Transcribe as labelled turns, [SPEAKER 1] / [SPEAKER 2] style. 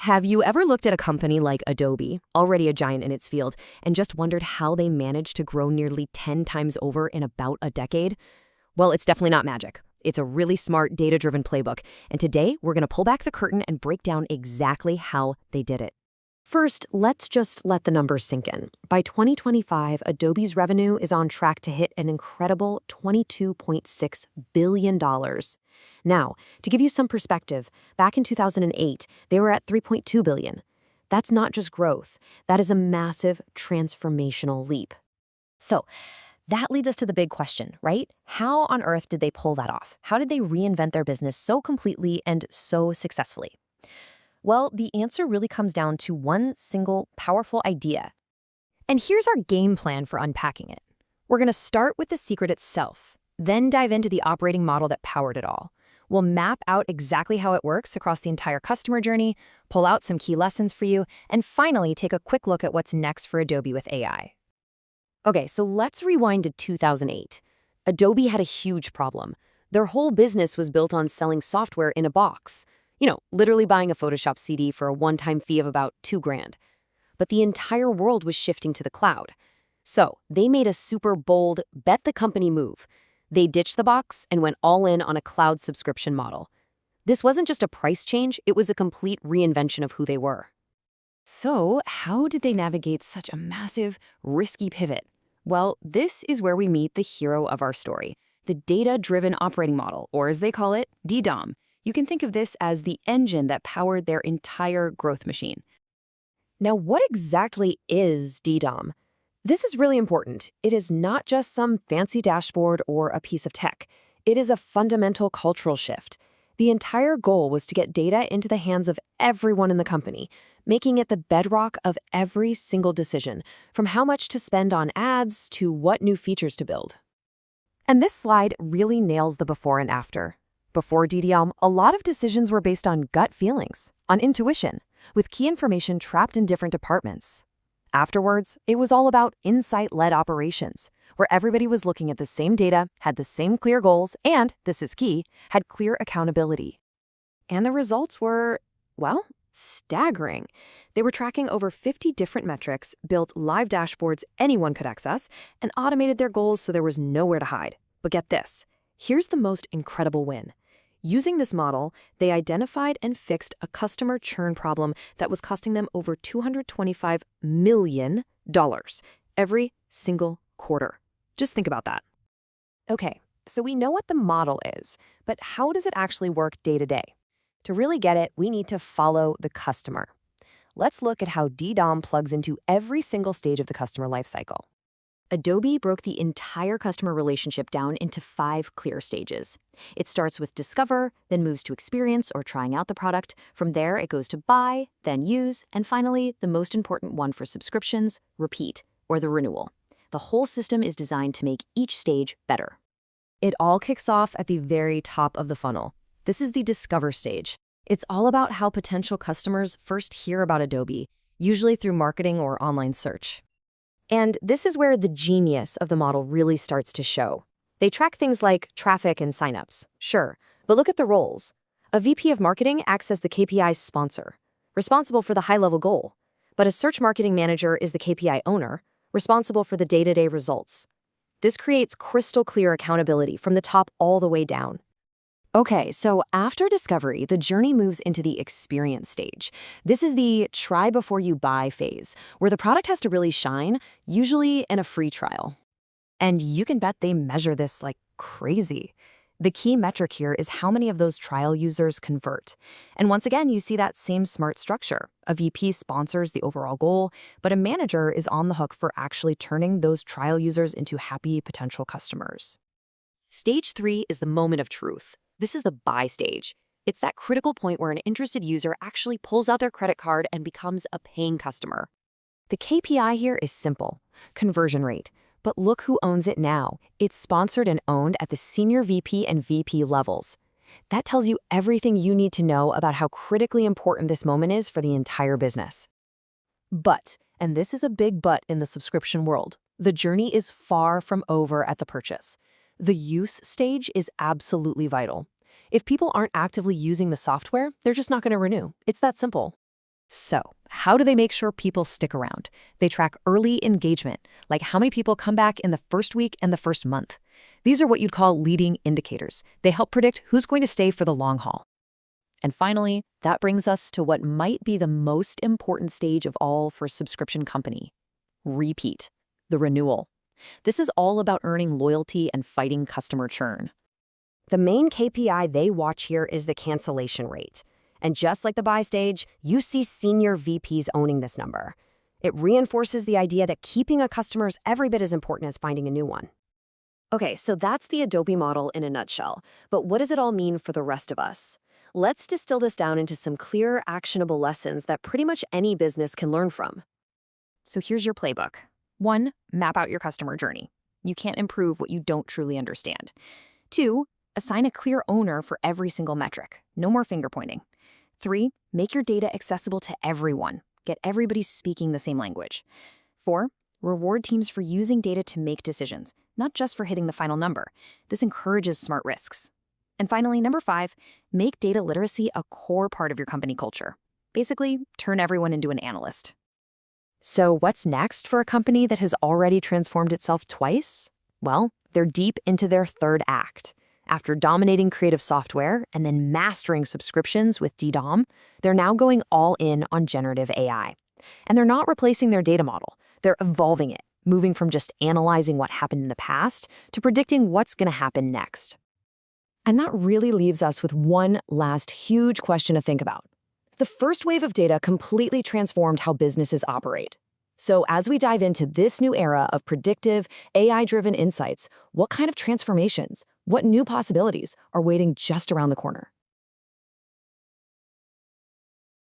[SPEAKER 1] Have you ever looked at a company like Adobe, already a giant in its field, and just wondered how they managed to grow nearly 10 times over in about a decade? Well, it's definitely not magic. It's a really smart, data-driven playbook, and today we're going to pull back the curtain and break down exactly how they did it. First, let's just let the numbers sink in. By 2025, Adobe's revenue is on track to hit an incredible $22.6 billion. Now, to give you some perspective, back in 2008, they were at $3.2 billion. That's not just growth. That is a massive transformational leap. So, that leads us to the big question, right? How on earth did they pull that off? How did they reinvent their business so completely and so successfully? Well, the answer really comes down to one single powerful idea. And here's our game plan for unpacking it. We're going to start with the secret itself, then dive into the operating model that powered it all. We'll map out exactly how it works across the entire customer journey, pull out some key lessons for you, and finally take a quick look at what's next for Adobe with AI. Okay, so let's rewind to 2008. Adobe had a huge problem. Their whole business was built on selling software in a box. Literally buying a Photoshop CD for a one-time fee of about $2,000. But the entire world was shifting to the cloud. So they made a super bold, bet-the-company move. They ditched the box and went all in on a cloud subscription model. This wasn't just a price change, it was a complete reinvention of who they were. So how did they navigate such a massive, risky pivot? Well, this is where we meet the hero of our story, the data-driven operating model, or as they call it, DDOM. You can think of this as the engine that powered their entire growth machine. Now, what exactly is DDOM? This is really important. It is not just some fancy dashboard or a piece of tech. It is a fundamental cultural shift. The entire goal was to get data into the hands of everyone in the company, making it the bedrock of every single decision, from how much to spend on ads to what new features to build. And this slide really nails the before and after. Before DDOM, a lot of decisions were based on gut feelings, on intuition, with key information trapped in different departments. Afterwards, it was all about insight-led operations, where everybody was looking at the same data, had the same clear goals, and, this is key, had clear accountability. And the results were, well, staggering. They were tracking over 50 different metrics, built live dashboards anyone could access, and automated their goals so there was nowhere to hide. But get this, here's the most incredible win. Using this model, they identified and fixed a customer churn problem that was costing them over $225 million every single quarter. Just think about that. Okay, so we know what the model is, but how does it actually work day to day? To really get it, we need to follow the customer. Let's look at how DDOM plugs into every single stage of the customer lifecycle. Adobe broke the entire customer relationship down into 5 clear stages. It starts with discover, then moves to experience or trying out the product. From there, it goes to buy, then use, and finally, the most important one for subscriptions, repeat, or the renewal. The whole system is designed to make each stage better. It all kicks off at the very top of the funnel. This is the discover stage. It's all about how potential customers first hear about Adobe, usually through marketing or online search. And this is where the genius of the model really starts to show. They track things like traffic and signups, sure, but look at the roles. A VP of marketing acts as the KPI sponsor, responsible for the high-level goal, but a search marketing manager is the KPI owner, responsible for the day-to-day results. This creates crystal clear accountability from the top all the way down. Okay, so after discovery, the journey moves into the experience stage. This is the try before you buy phase, where the product has to really shine, usually in a free trial. And you can bet they measure this like crazy. The key metric here is how many of those trial users convert. And once again, you see that same smart structure. A VP sponsors the overall goal, but a manager is on the hook for actually turning those trial users into happy potential customers. Stage 3 is the moment of truth. This is the buy stage. It's that critical point where an interested user actually pulls out their credit card and becomes a paying customer. The KPI here is simple, conversion rate. But look who owns it now. It's sponsored and owned at the senior VP and VP levels. That tells you everything you need to know about how critically important this moment is for the entire business. But, and this is a big but in the subscription world, the journey is far from over at the purchase. The use stage is absolutely vital. If people aren't actively using the software, they're just not going to renew. It's that simple. So, how do they make sure people stick around? They track early engagement, like how many people come back in the first week and the first month. These are what you'd call leading indicators. They help predict who's going to stay for the long haul. And finally, that brings us to what might be the most important stage of all for a subscription company: repeat, the renewal. This is all about earning loyalty and fighting customer churn. The main KPI they watch here is the cancellation rate. And just like the buy stage, you see senior VPs owning this number. It reinforces the idea that keeping a customer is every bit as important as finding a new one. Okay, so that's the Adobe model in a nutshell. But what does it all mean for the rest of us? Let's distill this down into some clear, actionable lessons that pretty much any business can learn from. So here's your playbook. 1, map out your customer journey. You can't improve what you don't truly understand. 2, assign a clear owner for every single metric. No more finger pointing. 3, make your data accessible to everyone. Get everybody speaking the same language. 4, reward teams for using data to make decisions, not just for hitting the final number. This encourages smart risks. And finally, number 5, make data literacy a core part of your company culture. Basically, turn everyone into an analyst. So what's next for a company that has already transformed itself twice? Well, they're deep into their third act. After dominating creative software and then mastering subscriptions with DDOM, they're now going all in on generative AI. And they're not replacing their data model. They're evolving it, moving from just analyzing what happened in the past to predicting what's going to happen next. And that really leaves us with one last huge question to think about. The first wave of data completely transformed how businesses operate. So as we dive into this new era of predictive, AI-driven insights, what kind of transformations, what new possibilities are waiting just around the corner?